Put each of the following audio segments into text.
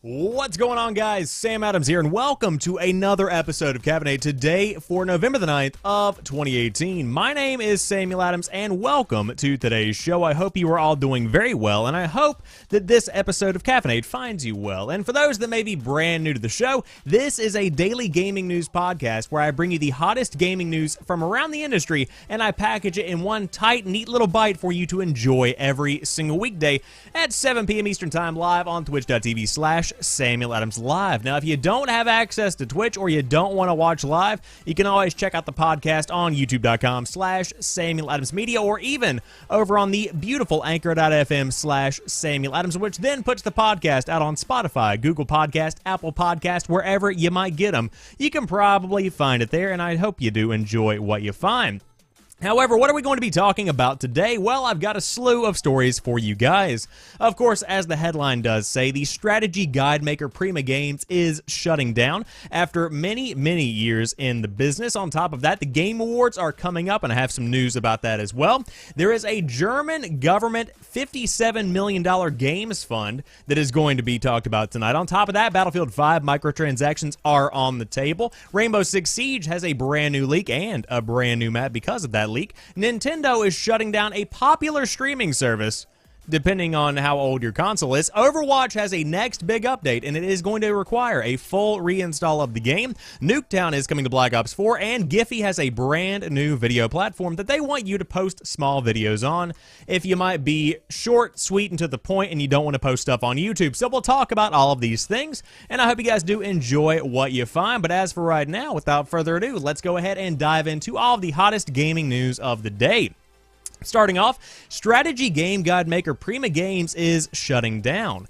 What's going on, guys? Sam Adams here, and welcome to another episode of Caffeinate today for November the 9th of 2018. My name is Samuel Adams, and welcome to today's show. I hope you are all doing very well, and I hope that this episode of Caffeinate finds you well. And for those that may be brand new to the show, this is a daily gaming news podcast where I bring you the hottest gaming news from around the industry, and I package it in one tight, neat little bite for you to enjoy every single weekday at 7 p.m. Eastern Time live on twitch.tv/Samuel Adams Live. Now, if you don't have access to Twitch or you don't want to watch live, you can always check out the podcast on youtube.com/Samuel Adams Media, or even over on the beautiful anchor.fm/Samuel Adams, which then puts the podcast out on Spotify, Google Podcast, Apple Podcast, wherever you might get them. You can probably find it there, and I hope you do enjoy what you find. However, what are we going to be talking about today? Well, I've got a slew of stories for you guys. Of course, as the headline does say, the strategy guide maker Prima Games is shutting down after many years in the business. On top of that, the Game Awards are coming up, and I have some news about that as well. There is a German government $57 million games fund that is going to be talked about tonight. On top of that, Battlefield 5 microtransactions are on the table. Rainbow Six Siege has a brand new leak and a brand new map because of that leak. Nintendo is shutting down a popular streaming service, depending on how old your console is. Overwatch has a next big update, and it is going to require a full reinstall of the game. Nuketown is coming to Black Ops 4, and Giphy has a brand new video platform that they want you to post small videos on if you might be short, sweet, and to the point, and you don't want to post stuff on YouTube. So we'll talk about all of these things, and I hope you guys do enjoy what you find. But as for right now, without further ado, let's go ahead and dive into all of the hottest gaming news of the day. Starting off, strategy game guide maker Prima Games is shutting down.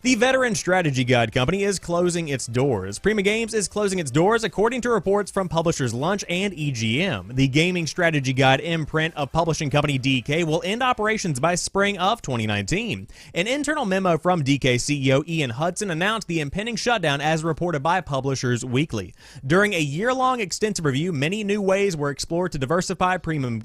The veteran strategy guide company is closing its doors. Prima Games is closing its doors according to reports from Publishers Lunch and EGM. The gaming strategy guide imprint of publishing company DK will end operations by spring of 2019. An internal memo from DK CEO Ian Hudson announced the impending shutdown as reported by Publishers Weekly. During a year-long extensive review, many new ways were explored to diversify Prima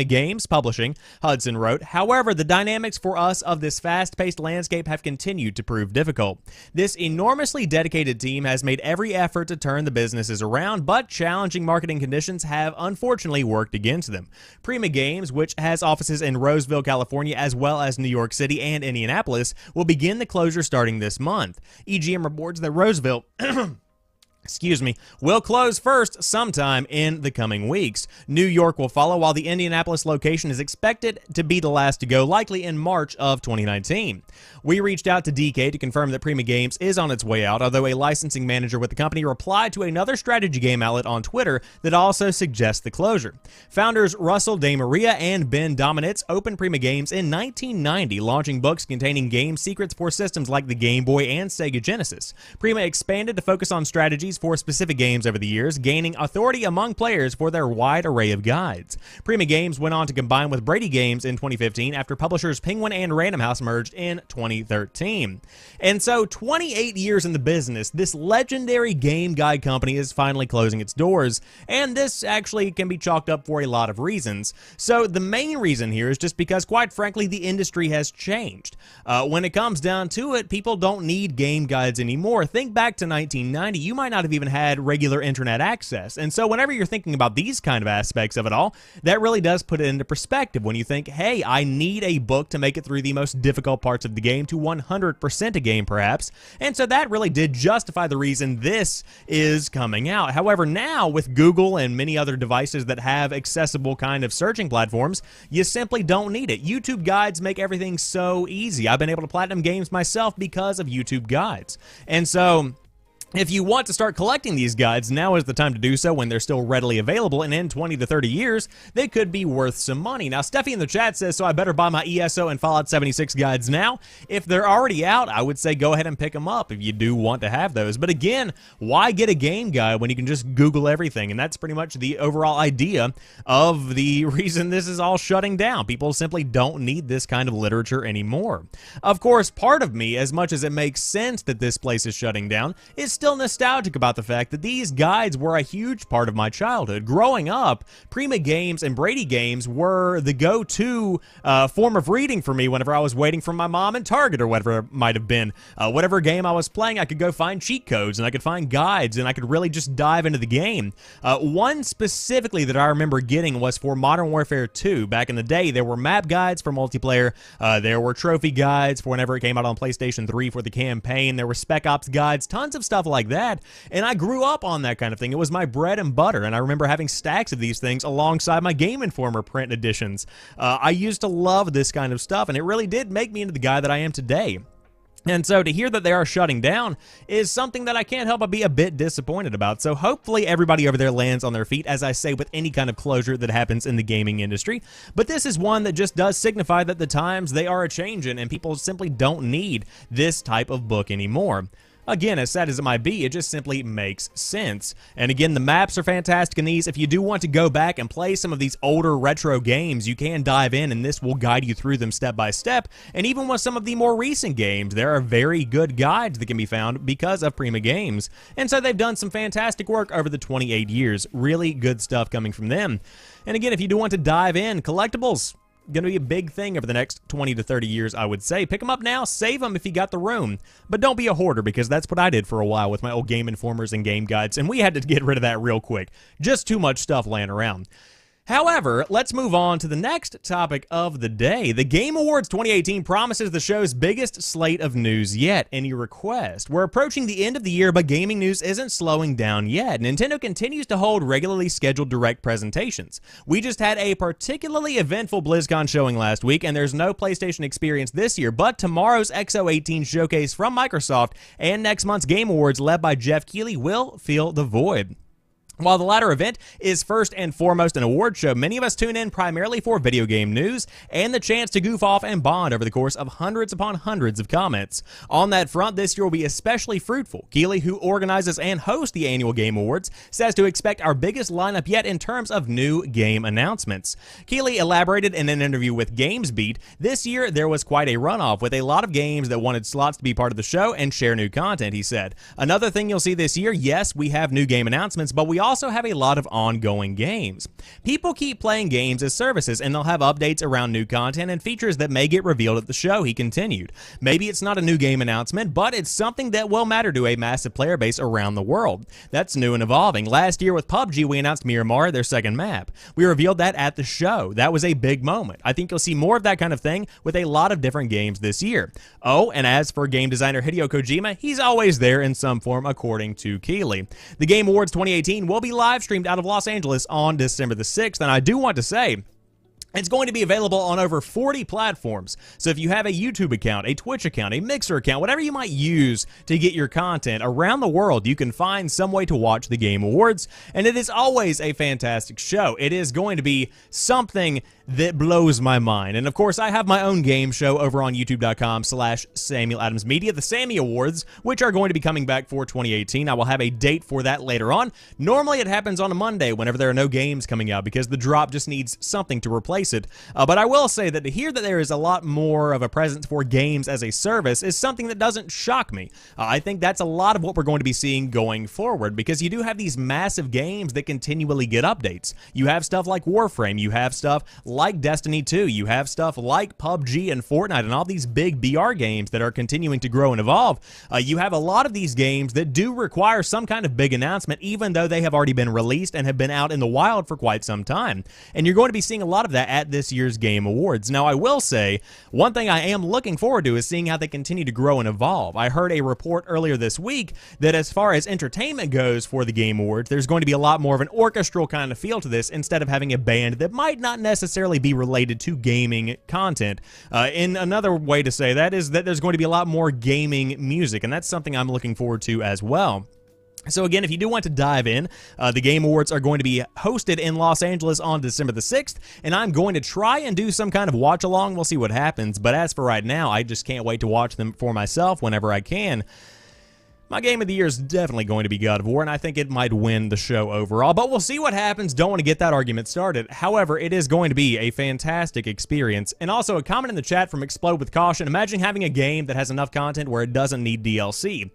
Games publishing, Hudson wrote. However, the dynamics for us of this fast-paced landscape have continued to prove difficult. This enormously dedicated team has made every effort to turn the businesses around, but challenging marketing conditions have unfortunately worked against them. Prima Games, which has offices in Roseville, California, as well as New York City and Indianapolis, will begin the closure starting this month. EGM reports that Roseville will close first sometime in the coming weeks. New York will follow, while the Indianapolis location is expected to be the last to go, likely in March of 2019. We reached out to DK to confirm that Prima Games is on its way out, although a licensing manager with the company replied to another strategy game outlet on Twitter that also suggests the closure. Founders Russell De Maria and Ben Dominitz opened Prima Games in 1990, launching books containing game secrets for systems like the Game Boy and Sega Genesis. Prima expanded to focus on strategies for specific games over the years, gaining authority among players for their wide array of guides. Prima Games went on to combine with Brady Games in 2015 after publishers Penguin and Random House merged in 2013. And so, 28 years in the business, this legendary game guide company is finally closing its doors, and this actually can be chalked up for a lot of reasons. So the main reason here is just because, quite frankly, the industry has changed. When it comes down to it, people don't need game guides anymore. Think back to 1990, you might not have even had regular internet access. And so whenever you're thinking about these kind of aspects of it all, that really does put it into perspective when you think, hey, I need a book to make it through the most difficult parts of the game to 100% a game perhaps. And so that really did justify the reason this is coming out. However, now with Google and many other devices that have accessible kind of searching platforms, you simply don't need it. YouTube guides make everything so easy. I've been able to platinum games myself because of YouTube guides. And so if you want to start collecting these guides, now is the time to do so when they're still readily available, and in 20 to 30 years, they could be worth some money. Now, Steffi in the chat says, so I better buy my ESO and Fallout 76 guides now. If they're already out, I would say go ahead and pick them up if you do want to have those. But again, why get a game guide when you can just Google everything? And that's pretty much the overall idea of the reason this is all shutting down. People simply don't need this kind of literature anymore. Of course, part of me, as much as it makes sense that this place is shutting down, is still still nostalgic about the fact that these guides were a huge part of my childhood. Growing up, Prima Games and Brady Games were the go-to form of reading for me whenever I was waiting for my mom in Target or whatever it might have been. Whatever game I was playing, I could go find cheat codes and I could find guides and I could really just dive into the game. One specifically that I remember getting was for Modern Warfare 2. Back in the day, there were map guides for multiplayer. There were trophy guides for whenever it came out on PlayStation 3 for the campaign. There were Spec Ops guides, tons of stuff like that. And I grew up on that kind of thing. It was my bread and butter. And I remember having stacks of these things alongside my Game Informer print editions. I used to love this kind of stuff, and it really did make me into the guy that I am today. And so to hear that they are shutting down is something that I can't help but be a bit disappointed about. So hopefully everybody over there lands on their feet, as I say, with any kind of closure that happens in the gaming industry. But this is one that just does signify that the times, they are a-changing, and people simply don't need this type of book anymore. Again, as sad as it might be, it just simply makes sense. And again, the maps are fantastic in these. If you do want to go back and play some of these older retro games, you can dive in and this will guide you through them step by step. And even with some of the more recent games, there are very good guides that can be found because of Prima Games. And so they've done some fantastic work over the 28 years. Really good stuff coming from them. And again, if you do want to dive in, collectibles, going to be a big thing over the next 20 to 30 years, I would say. Pick them up now, save them if you got the room. But don't be a hoarder, because that's what I did for a while with my old Game Informers and game guides, and we had to get rid of that real quick. Just too much stuff laying around. However, let's move on to the next topic of the day. The Game Awards 2018 promises the show's biggest slate of news yet. Any request? We're approaching the end of the year, but gaming news isn't slowing down yet. Nintendo continues to hold regularly scheduled direct presentations. We just had a particularly eventful BlizzCon showing last week, and there's no PlayStation experience this year, but tomorrow's XO18 showcase from Microsoft and next month's Game Awards led by Jeff Keighley will fill the void. While the latter event is first and foremost an award show, many of us tune in primarily for video game news and the chance to goof off and bond over the course of hundreds upon hundreds of comments. On that front, this year will be especially fruitful. Keighley, who organizes and hosts the annual Game Awards, says to expect our biggest lineup yet in terms of new game announcements. Keighley elaborated in an interview with GamesBeat, this year there was quite a runoff with a lot of games that wanted slots to be part of the show and share new content, he said. Another thing you'll see this year, yes, we have new game announcements, but we also have a lot of ongoing games. People keep playing games as services, and they'll have updates around new content and features that may get revealed at the show, he continued. Maybe it's not a new game announcement, but it's something that will matter to a massive player base around the world. That's new and evolving. Last year with PUBG, we announced Miramar, their second map. We revealed that at the show. That was a big moment. I think you'll see more of that kind of thing with a lot of different games this year. Oh, and as for game designer Hideo Kojima, he's always there in some form, according to Keighley. The Game Awards 2018 will be live streamed out of Los Angeles on December the 6th, and I do want to say, it's going to be available on over 40 platforms. So if you have a YouTube account, a Twitch account, a Mixer account, whatever you might use to get your content around the world, you can find some way to watch the Game Awards. And it is always a fantastic show. It is going to be something that blows my mind. And of course, I have my own game show over on youtube.com/SamuelAdamsMedia, the Sammy Awards, which are going to be coming back for 2018. I will have a date for that later on. Normally it happens on a Monday whenever there are no games coming out because the drop just needs something to replace it. But I will say that to hear that there is a lot more of a presence for games as a service is something that doesn't shock me. I think that's a lot of what we're going to be seeing going forward, because you do have these massive games that continually get updates. You have stuff like Warframe, you have stuff like Destiny 2, you have stuff like PUBG and Fortnite and all these big BR games that are continuing to grow and evolve. You have a lot of these games that do require some kind of big announcement, even though they have already been released and have been out in the wild for quite some time. And you're going to be seeing a lot of that at this year's Game Awards. Now, I will say, one thing I am looking forward to is seeing how they continue to grow and evolve. I heard a report earlier this week that as far as entertainment goes for the Game Awards, there's going to be a lot more of an orchestral kind of feel to this instead of having a band that might not necessarily be related to gaming content. In another way to say that is that there's going to be a lot more gaming music, and that's something I'm looking forward to as well. So again, if you do want to dive in, the Game Awards are going to be hosted in Los Angeles on December the 6th, and I'm going to try and do some kind of watch-along. We'll see what happens, but as for right now, I just can't wait to watch them for myself whenever I can. My game of the year is definitely going to be God of War, and I think it might win the show overall, but we'll see what happens. Don't want to get that argument started. However, it is going to be a fantastic experience. And also, a comment in the chat from Explode with Caution. Imagine having a game that has enough content where it doesn't need DLC.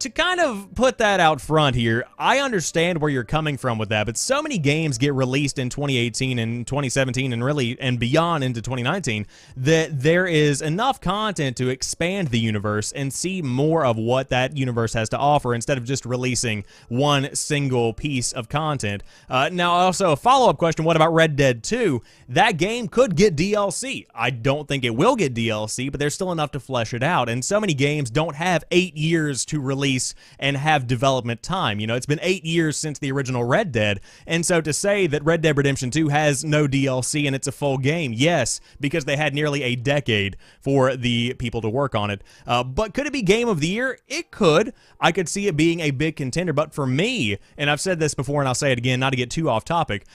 To kind of put that out front here, I understand where you're coming from with that, but so many games get released in 2018 and 2017 and really and beyond into 2019 that there is enough content to expand the universe and see more of what that universe has to offer instead of just releasing one single piece of content. Now, also a follow-up question, what about Red Dead 2? That game could get DLC. I don't think it will get DLC, but there's still enough to flesh it out, and so many games don't have 8 years to release and have development time. You know, it's been 8 years since the original Red Dead, and so to say that Red Dead Redemption 2 has no DLC and it's a full game, yes, because they had nearly a decade for the people to work on it. But could it be Game of the Year? It could. I could see it being a big contender, but for me, and I've said this before and I'll say it again, not to get too off topic,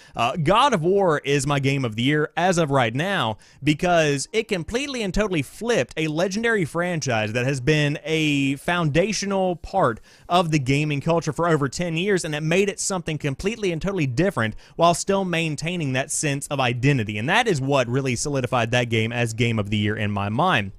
God of War is my Game of the Year as of right now because it completely and totally flipped a legendary franchise that has been a foundational part of the gaming culture for over 10 years, and it made it something completely and totally different while still maintaining that sense of identity, and that is what really solidified that game as Game of the Year in my mind.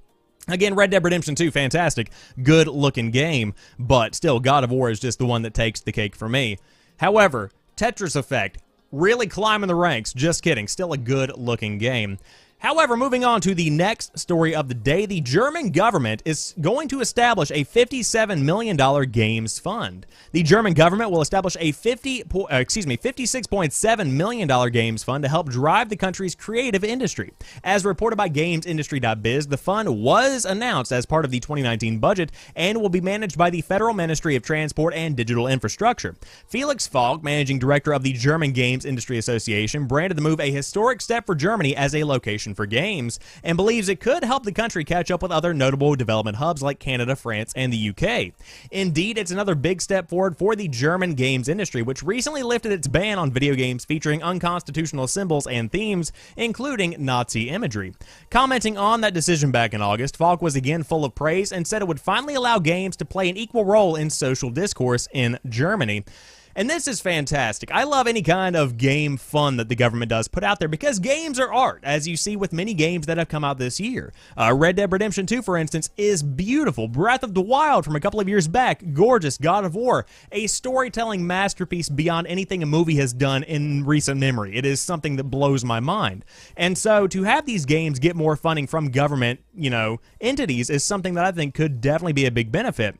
Again, Red Dead Redemption 2, fantastic, good-looking game, but still, God of War is just the one that takes the cake for me. However, Tetris Effect, really climbing the ranks, just kidding, still a good-looking game. However, moving on to the next story of the day, the German government is going to establish a $57 million games fund. The German government will establish a $56.7 million games fund to help drive the country's creative industry. As reported by GamesIndustry.biz, the fund was announced as part of the 2019 budget and will be managed by the Federal Ministry of Transport and Digital Infrastructure. Felix Falk, managing director of the German Games Industry Association, branded the move a historic step for Germany as a location for games, and believes it could help the country catch up with other notable development hubs like Canada, France, and the UK. Indeed, it's another big step forward for the German games industry, which recently lifted its ban on video games featuring unconstitutional symbols and themes, including Nazi imagery. Commenting on that decision back in August, Falk was again full of praise and said it would finally allow games to play an equal role in social discourse in Germany. And this is fantastic. I love any kind of game fun that the government does put out there because games are art, as you see with many games that have come out this year. Red Dead Redemption 2, for instance, is beautiful. Breath of the Wild from a couple of years back, gorgeous. God of War, a storytelling masterpiece beyond anything a movie has done in recent memory. It is something that blows my mind. And so to have these games get more funding from government, entities is something that I think could definitely be a big benefit.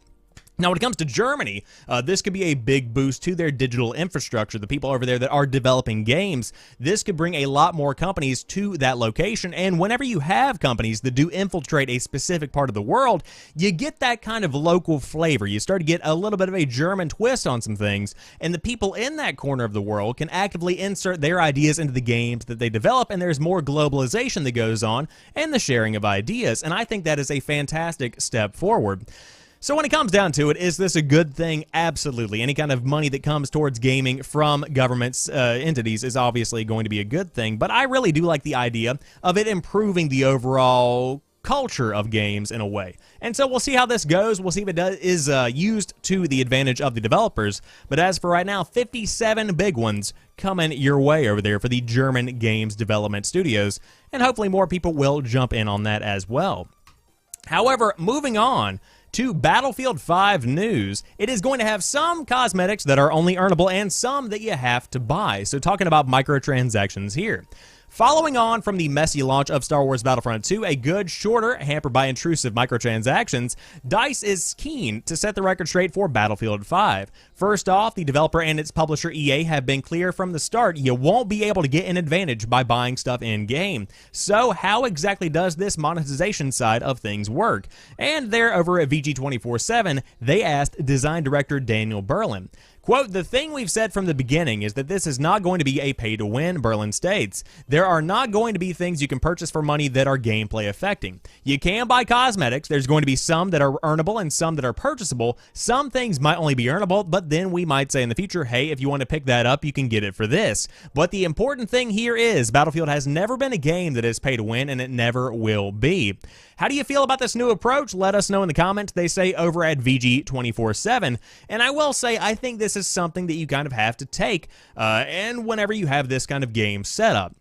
Now, when it comes to Germany, this could be a big boost to their digital infrastructure. The people over there that are developing games, this could bring a lot more companies to that location. And whenever you have companies that do infiltrate a specific part of the world, you get that kind of local flavor. You start to get a little bit of a German twist on some things. And the people in that corner of the world can actively insert their ideas into the games that they develop. And there's more globalization that goes on and the sharing of ideas. And I think that is a fantastic step forward. So when it comes down to it, is this a good thing? Absolutely. Any kind of money that comes towards gaming from governments, entities is obviously going to be a good thing, but I really do like the idea of it improving the overall culture of games in a way. And so we'll see how this goes. We'll see if it is used to the advantage of the developers. But as for right now, 57 big ones coming your way over there for the German Games Development Studios, and hopefully more people will jump in on that as well. However, moving on to Battlefield 5 news, it is going to have some cosmetics that are only earnable and some that you have to buy. So talking about microtransactions here. Following on from the messy launch of Star Wars Battlefront 2, a good, shorter, hampered by intrusive microtransactions, DICE is keen to set the record straight for Battlefield 5. First off, the developer and its publisher EA have been clear from the start you won't be able to get an advantage by buying stuff in-game. So how exactly does this monetization side of things work? And there over at VG247, they asked design director Daniel Berlin. Quote, "The thing we've said from the beginning is that this is not going to be a pay-to-win," Berlin states. "There are not going to be things you can purchase for money that are gameplay affecting. You can buy cosmetics. There's going to be some that are earnable and some that are purchasable. Some things might only be earnable, but then we might say in the future, hey, if you want to pick that up, you can get it for this. But the important thing here is Battlefield has never been a game that is pay-to-win, and it never will be." How do you feel about this new approach? Let us know in the comments. They say over at VG247. And I will say, I think this is something that you kind of have to take and whenever you have this kind of game set up.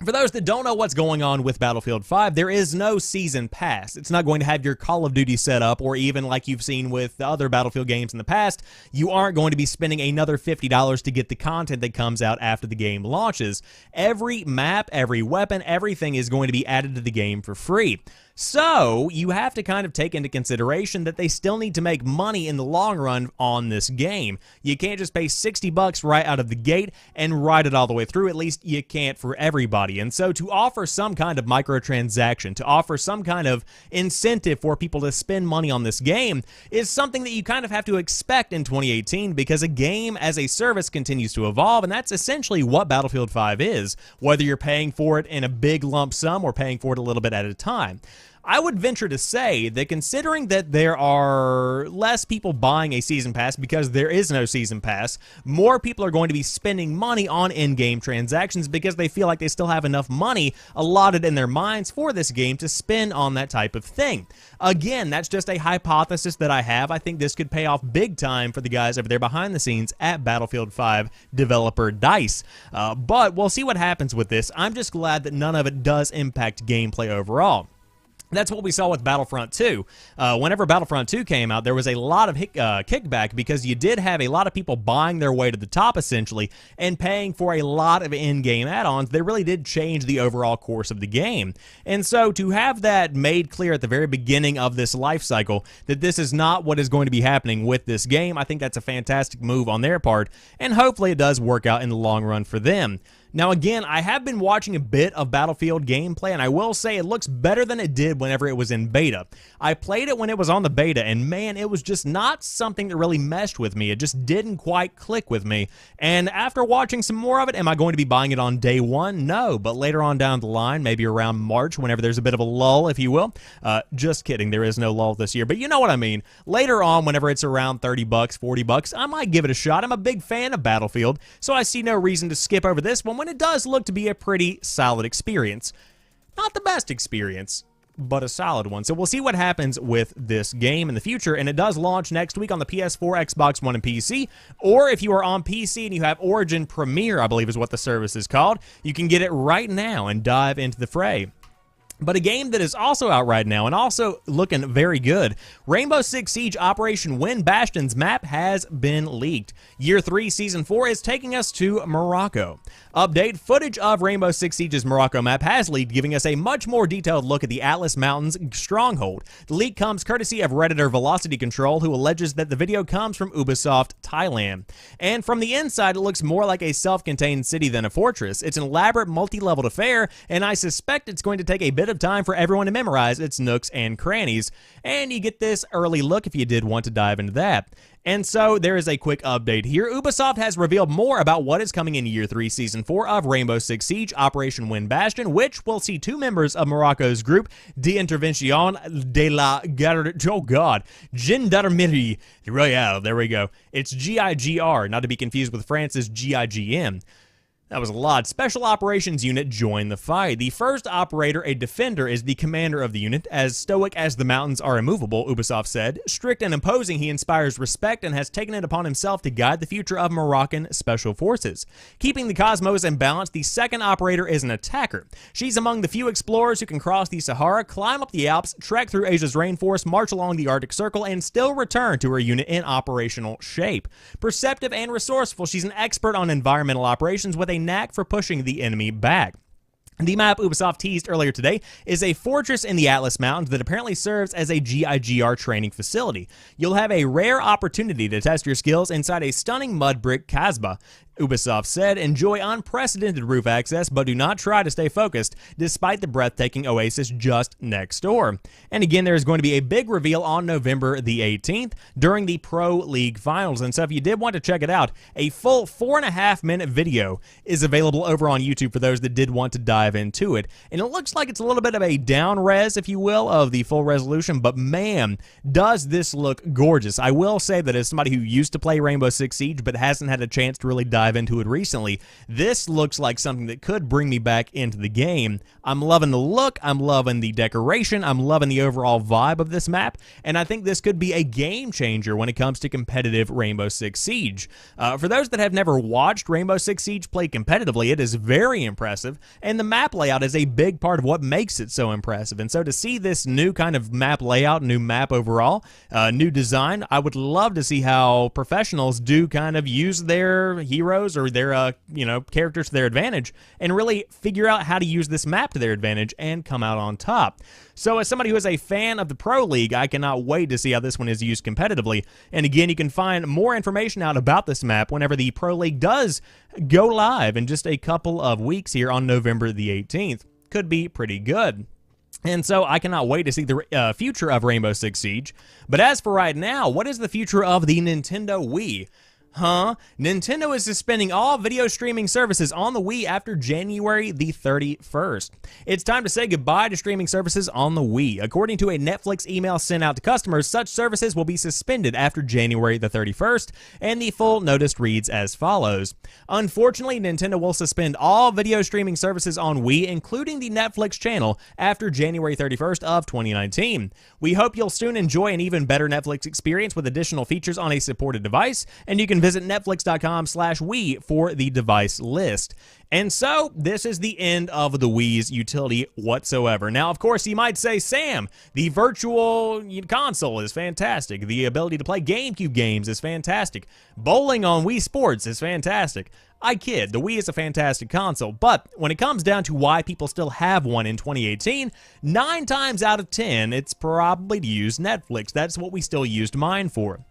For those that don't know what's going on with Battlefield 5, there is no season pass. It's not going to have your Call of Duty set up, or even like you've seen with the other Battlefield games in the past, you aren't going to be spending another $50 to get the content that comes out after the game launches. Every map, every weapon, everything is going to be added to the game for free. So, you have to kind of take into consideration that they still need to make money in the long run on this game. You can't just pay $60 right out of the gate and ride it all the way through. At least you can't for everybody. And so, to offer some kind of microtransaction, to offer some kind of incentive for people to spend money on this game is something that you kind of have to expect in 2018, because a game as a service continues to evolve, and that's essentially what Battlefield 5 is, whether you're paying for it in a big lump sum or paying for it a little bit at a time. I would venture to say that considering that there are less people buying a season pass because there is no season pass, more people are going to be spending money on in-game transactions because they feel like they still have enough money allotted in their minds for this game to spend on that type of thing. Again, that's just a hypothesis that I have. I think this could pay off big time for the guys over there behind the scenes at Battlefield 5 developer DICE. But we'll see what happens with this. I'm just glad that none of it does impact gameplay overall. That's what we saw with Battlefront 2. Whenever Battlefront 2 came out, there was a lot of kickback because you did have a lot of people buying their way to the top, essentially, and paying for a lot of in-game add-ons. They really did change the overall course of the game. And so to have that made clear at the very beginning of this life cycle, that this is not what is going to be happening with this game, I think that's a fantastic move on their part, and hopefully it does work out in the long run for them. Now again, I have been watching a bit of Battlefield gameplay, and I will say it looks better than it did whenever it was in beta. I played it when it was on the beta, and man, it was just not something that really meshed with me. It just didn't quite click with me. And after watching some more of it, am I going to be buying it on day one? No, but later on down the line, maybe around March, whenever there's a bit of a lull, if you will. Just kidding, there is no lull this year, but you know what I mean. Later on, whenever it's around $30, $40, I might give it a shot. I'm a big fan of Battlefield, so I see no reason to skip over this one when it does look to be a pretty solid experience. Not the best experience, but a solid one. So we'll see what happens with this game in the future, and it does launch next week on the PS4, Xbox One, and PC, or if you are on PC and you have Origin Premier, I believe is what the service is called, you can get it right now and dive into the fray. But a game that is also out right now and also looking very good, Rainbow Six Siege Operation Wind Bastion's map has been leaked. Year 3 Season 4 is taking us to Morocco. Update, footage of Rainbow Six Siege's Morocco map has leaked, giving us a much more detailed look at the Atlas Mountains stronghold. The leak comes courtesy of Redditor Velocity Control, who alleges that the video comes from Ubisoft Thailand. And from the inside, it looks more like a self-contained city than a fortress. It's an elaborate multi-leveled affair, and I suspect it's going to take a bit of time for everyone to memorize its nooks and crannies. And you get this early look if you did want to dive into that. And so there is a quick update here. Ubisoft has revealed more about what is coming in Year 3 Season 4 of Rainbow Six Siege Operation Wind Bastion, which will see 2 members of Morocco's group, d'Intervention de la Gendarmerie Royale. There we go. It's GIGR, not to be confused with France's GIGN. That was a lot. Special Operations Unit join the fight. The first operator, a defender, is the commander of the unit. As stoic as the mountains are immovable, Ubisoft said. Strict and imposing, he inspires respect and has taken it upon himself to guide the future of Moroccan Special Forces. Keeping the cosmos in balance, the second operator is an attacker. She's among the few explorers who can cross the Sahara, climb up the Alps, trek through Asia's rainforest, march along the Arctic Circle, and still return to her unit in operational shape. Perceptive and resourceful, she's an expert on environmental operations with a knack for pushing the enemy back. The map Ubisoft teased earlier today is a fortress in the Atlas Mountains that apparently serves as a GIGR training facility. You'll have a rare opportunity to test your skills inside a stunning mud brick Kasbah. Ubisoft said, enjoy unprecedented roof access, but do not try to stay focused, despite the breathtaking oasis just next door. And again, there is going to be a big reveal on November the 18th during the Pro League Finals. And so if you did want to check it out, a full 4.5-minute video is available over on YouTube for those that did want to dive into it. And it looks like it's a little bit of a down res, if you will, of the full resolution, but man, does this look gorgeous. I will say that as somebody who used to play Rainbow Six Siege but hasn't had a chance to really dive dive into it recently, this looks like something that could bring me back into the game. I'm loving the look, I'm loving the decoration, I'm loving the overall vibe of this map, and I think this could be a game changer when it comes to competitive Rainbow Six Siege. For those that have never watched Rainbow Six Siege played competitively, it is very impressive, and the map layout is a big part of what makes it so impressive. And so to see this new kind of map layout, new map overall, new design, I would love to see how professionals do kind of use their heroes or their characters to their advantage and really figure out how to use this map to their advantage and come out on top. So as somebody who is a fan of the Pro League, I cannot wait to see how this one is used competitively. And again, you can find more information out about this map whenever the Pro League does go live in just a couple of weeks here on November the 18th. Could be pretty good. And so I cannot wait to see the future of Rainbow Six Siege. But as for right now, what is the future of the Nintendo Wii? Nintendo is suspending all video streaming services on the Wii after January the 31st. It's time to say goodbye to streaming services on the Wii. According to a Netflix email sent out to customers, such services will be suspended after January the 31st, and the full notice reads as follows. Unfortunately, Nintendo will suspend all video streaming services on Wii, including the Netflix channel, after January 31st of 2019. We hope you'll soon enjoy an even better Netflix experience with additional features on a supported device, and you can visit netflix.com/Wii for the device list. And so, this is the end of the Wii's utility whatsoever. Now, of course, you might say, Sam, the virtual console is fantastic. The ability to play GameCube games is fantastic. Bowling on Wii Sports is fantastic. I kid, the Wii is a fantastic console, but when it comes down to why people still have one in 2018, 9 times out of 10, it's probably to use Netflix. That's what we still used mine for.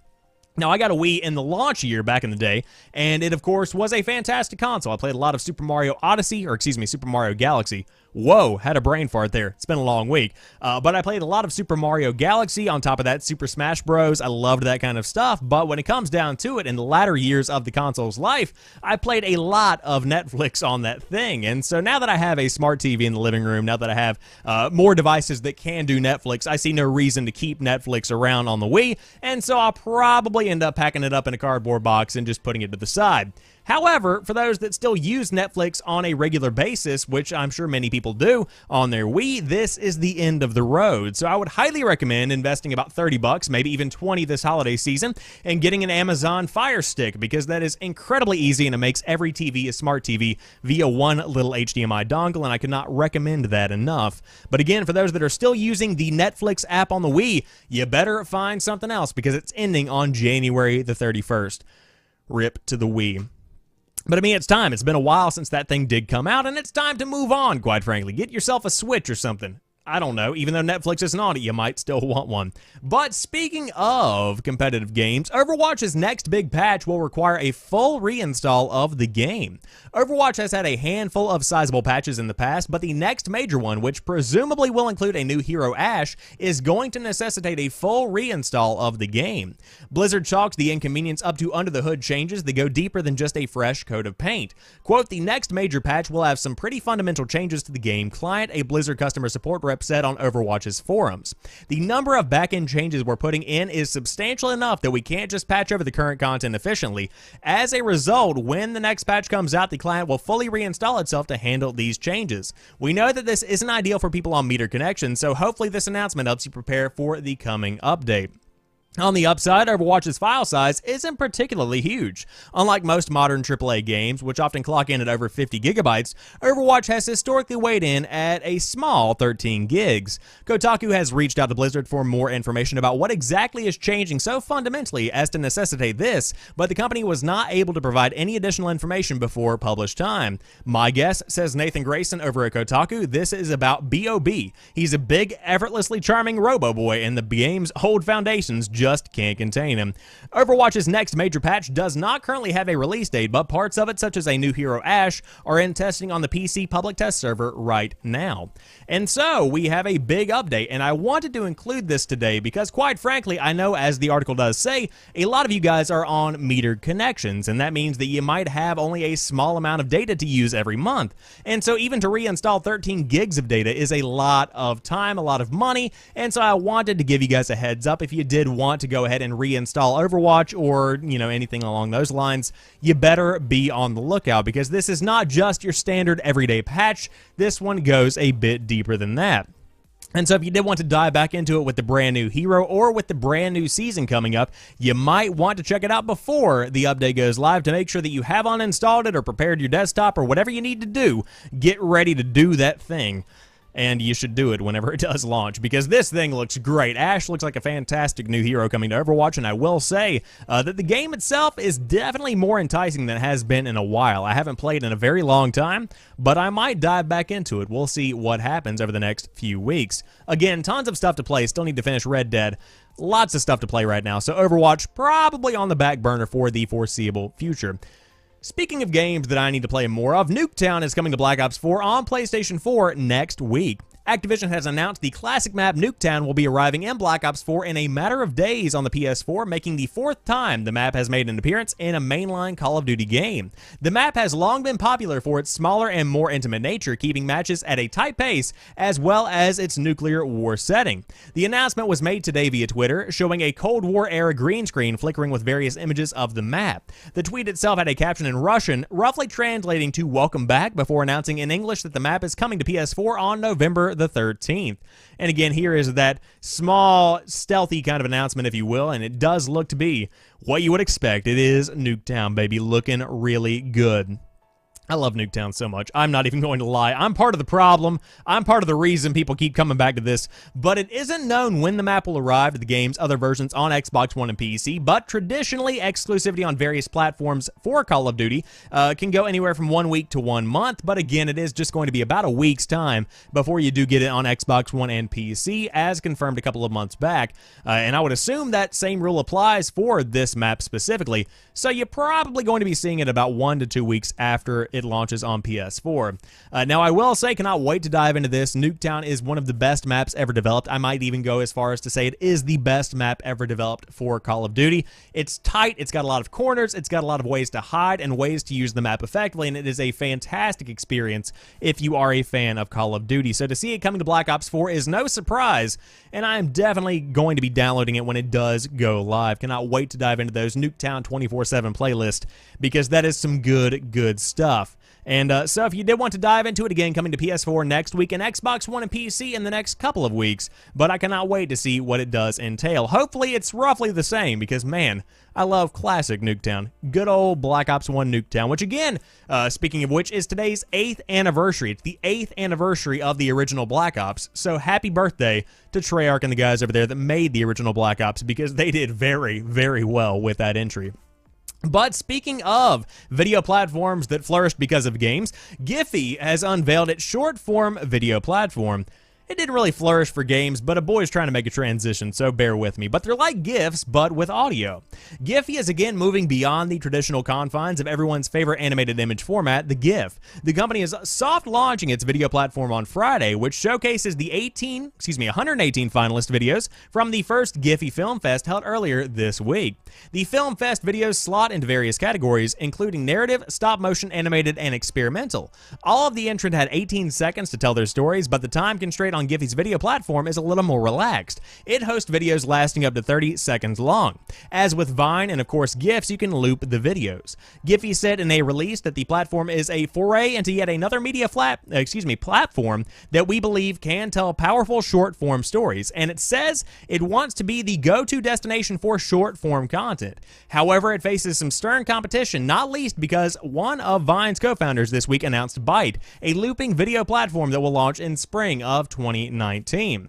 Now, I got a Wii in the launch year back in the day, and it, of course, was a fantastic console. I played a lot of Super Mario Super Mario Galaxy. Whoa, had a brain fart there. It's been a long week. But I played a lot of Super Mario Galaxy. On top of that, Super Smash Bros. I loved that kind of stuff. But when it comes down to it, in the latter years of the console's life, I played a lot of Netflix on that thing. And so now that I have a smart TV in the living room, now that I have more devices that can do Netflix, I see no reason to keep Netflix around on the Wii. And so I'll probably end up packing it up in a cardboard box and just putting it to the side. However, for those that still use Netflix on a regular basis, which I'm sure many people do on their Wii, this is the end of the road. So I would highly recommend investing about $30, maybe even $20 this holiday season, and getting an Amazon Fire Stick, because that is incredibly easy and it makes every TV a smart TV via one little HDMI dongle, and I could not recommend that enough. But again, for those that are still using the Netflix app on the Wii, you better find something else, because it's ending on January the 31st. Rip to the Wii. But I mean, it's time. It's been a while since that thing did come out, and it's time to move on, quite frankly. Get yourself a Switch or something. I don't know. Even though Netflix isn't on it, you might still want one. But speaking of competitive games, Overwatch's next big patch will require a full reinstall of the game. Overwatch has had a handful of sizable patches in the past, but the next major one, which presumably will include a new hero Ashe, is going to necessitate a full reinstall of the game. Blizzard chalks the inconvenience up to under-the-hood changes that go deeper than just a fresh coat of paint. Quote, the next major patch will have some pretty fundamental changes to the game client, a Blizzard customer support rep said on Overwatch's forums. The number of back-end changes we're putting in is substantial enough that we can't just patch over the current content efficiently. As a result, when the next patch comes out, the client will fully reinstall itself to handle these changes. We know that this isn't ideal for people on metered connections, so hopefully this announcement helps you prepare for the coming update. On the upside, Overwatch's file size isn't particularly huge. Unlike most modern AAA games, which often clock in at over 50 gigabytes, Overwatch has historically weighed in at a small 13 gigs. Kotaku has reached out to Blizzard for more information about what exactly is changing so fundamentally as to necessitate this, but the company was not able to provide any additional information before published time. My guess, says Nathan Grayson over at Kotaku, this is about B.O.B. He's a big, effortlessly charming robo-boy, and the game's old foundations just can't contain him. Overwatch's next major patch does not currently have a release date, but parts of it, such as a new hero Ashe, are in testing on the PC public test server right now. And so, we have a big update, and I wanted to include this today because, quite frankly, I know, as the article does say, a lot of you guys are on metered connections, and that means that you might have only a small amount of data to use every month. And so, even to reinstall 13 gigs of data is a lot of time, a lot of money, and so I wanted to give you guys a heads up if you did want want to go ahead and reinstall Overwatch or, anything along those lines, you better be on the lookout, because this is not just your standard everyday patch. This one goes a bit deeper than that. And so if you did want to dive back into it with the brand new hero or with the brand new season coming up, you might want to check it out before the update goes live to make sure that you have uninstalled it or prepared your desktop or whatever you need to do. Get ready to do that thing. And you should do it whenever it does launch, because this thing looks great. Ashe looks like a fantastic new hero coming to Overwatch, and I will say that the game itself is definitely more enticing than it has been in a while. I haven't played in a very long time, but I might dive back into it. We'll see what happens over the next few weeks. Again, tons of stuff to play. Still need to finish Red Dead. Lots of stuff to play right now, so Overwatch probably on the back burner for the foreseeable future. Speaking of games that I need to play more of, Nuketown is coming to Black Ops 4 on PlayStation 4 next week. Activision has announced the classic map Nuketown will be arriving in Black Ops 4 in a matter of days on the PS4, making the 4th time the map has made an appearance in a mainline Call of Duty game. The map has long been popular for its smaller and more intimate nature, keeping matches at a tight pace, as well as its nuclear war setting. The announcement was made today via Twitter, showing a Cold War-era green screen flickering with various images of the map. The tweet itself had a caption in Russian, roughly translating to "Welcome back," before announcing in English that the map is coming to PS4 on November the 13th. And again, here is that small, stealthy kind of announcement, if you will, and it does look to be what you would expect. It is Nuketown, baby, looking really good. I love Nuketown so much. I'm not even going to lie. I'm part of the problem. I'm part of the reason people keep coming back to this. But it isn't known when the map will arrive to the game's other versions on Xbox One and PC. But traditionally, exclusivity on various platforms for Call of Duty can go anywhere from 1 week to 1 month. But again, it is just going to be about a week's time before you do get it on Xbox One and PC, as confirmed a couple of months back. And I would assume that same rule applies for this map specifically. So you're probably going to be seeing it about 1 to 2 weeks after it launches on PS4. Now, I will say, cannot wait to dive into this. Nuketown is one of the best maps ever developed. I might even go as far as to say it is the best map ever developed for Call of Duty. It's tight, it's got a lot of corners, it's got a lot of ways to hide and ways to use the map effectively, and it is a fantastic experience if you are a fan of Call of Duty. So to see it coming to Black Ops 4 is no surprise, and I am definitely going to be downloading it when it does go live. Cannot wait to dive into those Nuketown 24/7 playlist, because that is some good stuff. And so if you did want to dive into it, again, coming to PS4 next week and Xbox One and PC in the next couple of weeks, but I cannot wait to see what it does entail. Hopefully it's roughly the same, because, man, I love classic Nuketown. Good old Black Ops 1 Nuketown, which, again, speaking of which, is today's 8th anniversary. It's the 8th anniversary of the original Black Ops, so happy birthday to Treyarch and the guys over there that made the original Black Ops, because they did very well with that entry. But speaking of video platforms that flourished because of games, Giphy has unveiled its short-form video platform. It didn't really flourish for games, but a boy's trying to make a transition, so bear with me. But they're like GIFs, but with audio. Giphy is again moving beyond the traditional confines of everyone's favorite animated image format, the GIF. The company is soft launching its video platform on Friday, which showcases the 118 finalist videos from the first Giphy Film Fest held earlier this week. The Film Fest videos slot into various categories, including narrative, stop-motion, animated, and experimental. All of the entrants had 18 seconds to tell their stories, but the time constraint on Giphy's video platform is a little more relaxed. It hosts videos lasting up to 30 seconds long. As with Vine and of course GIFs, you can loop the videos. Giphy said in a release that the platform is a foray into yet another media platform that we believe can tell powerful short-form stories, and it says it wants to be the go-to destination for short-form content. However, it faces some stern competition, not least because one of Vine's co-founders this week announced Byte, a looping video platform that will launch in spring of 2019.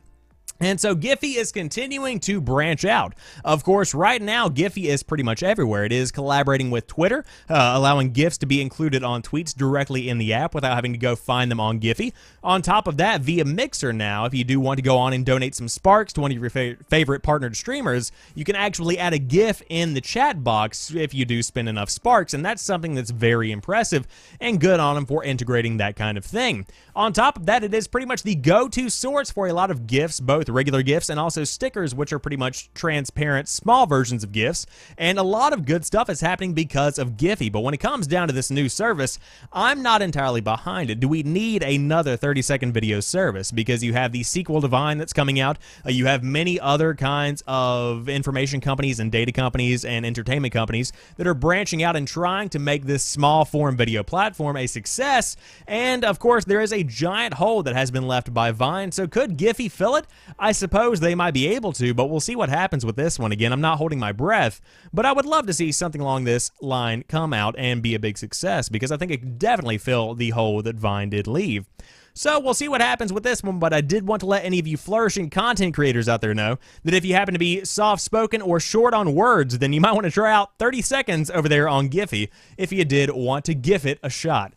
And so Giphy is continuing to branch out. Of course, right now, Giphy is pretty much everywhere. It is collaborating with Twitter, allowing GIFs to be included on tweets directly in the app without having to go find them on Giphy. On top of that, via Mixer now, if you do want to go on and donate some Sparks to one of your favorite partnered streamers, you can actually add a GIF in the chat box if you do spend enough Sparks, and that's something that's very impressive and good on them for integrating that kind of thing. On top of that, it is pretty much the go-to source for a lot of GIFs, both regular GIFs and also stickers, which are pretty much transparent, small versions of GIFs. And a lot of good stuff is happening because of Giphy. But when it comes down to this new service, I'm not entirely behind it. Do we need another 30-second video service? Because you have the sequel to Vine that's coming out. You have many other kinds of information companies and data companies and entertainment companies that are branching out and trying to make this small form video platform a success. And of course, there is a giant hole that has been left by Vine. So could Giphy fill it? I suppose they might be able to, but we'll see what happens with this one. Again, I'm not holding my breath, but I would love to see something along this line come out and be a big success, because I think it could definitely fill the hole that Vine did leave. So we'll see what happens with this one, but I did want to let any of you flourishing content creators out there know that if you happen to be soft-spoken or short on words, then you might want to try out 30 seconds over there on Giphy if you did want to give it a shot.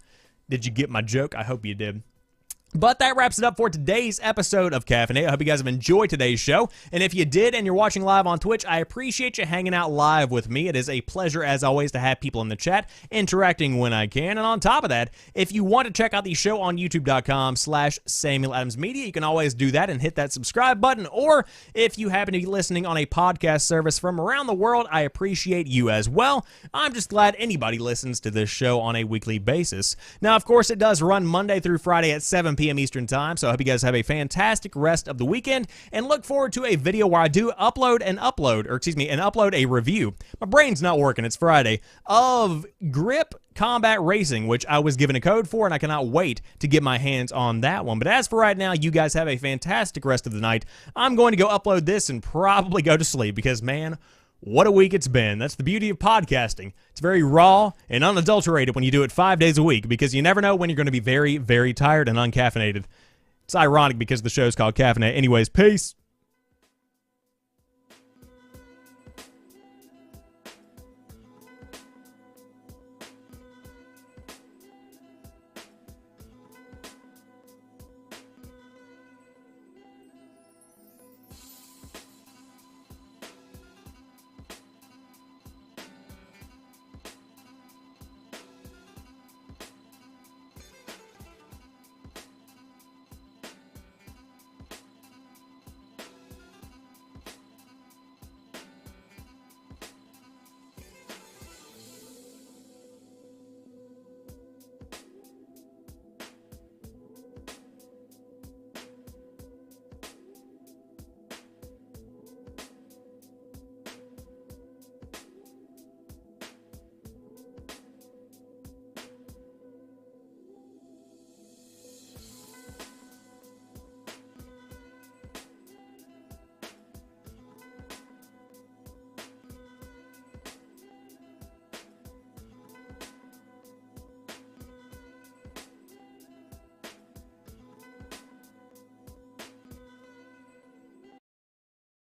Did you get my joke? I hope you did. But that wraps it up for today's episode of Caffeinate. I hope you guys have enjoyed today's show. And if you did and you're watching live on Twitch, I appreciate you hanging out live with me. It is a pleasure, as always, to have people in the chat interacting when I can. And on top of that, if you want to check out the show on youtube.com/SamuelAdamsMedia, you can always do that and hit that subscribe button. Or if you happen to be listening on a podcast service from around the world, I appreciate you as well. I'm just glad anybody listens to this show on a weekly basis. Now, of course, it does run Monday through Friday at 7 p.m. Eastern Time, so I hope you guys have a fantastic rest of the weekend, and look forward to a video where I do upload a review. My brain's not working, it's Friday, of Grip Combat Racing, which I was given a code for, and I cannot wait to get my hands on that one. But as for right now, you guys have a fantastic rest of the night. I'm going to go upload this and probably go to sleep, because, man, what a week it's been. That's the beauty of podcasting. It's very raw and unadulterated when you do it 5 days a week, because you never know when you're going to be very, very tired and uncaffeinated. It's ironic because the show's called Caffeinate. Anyways, peace.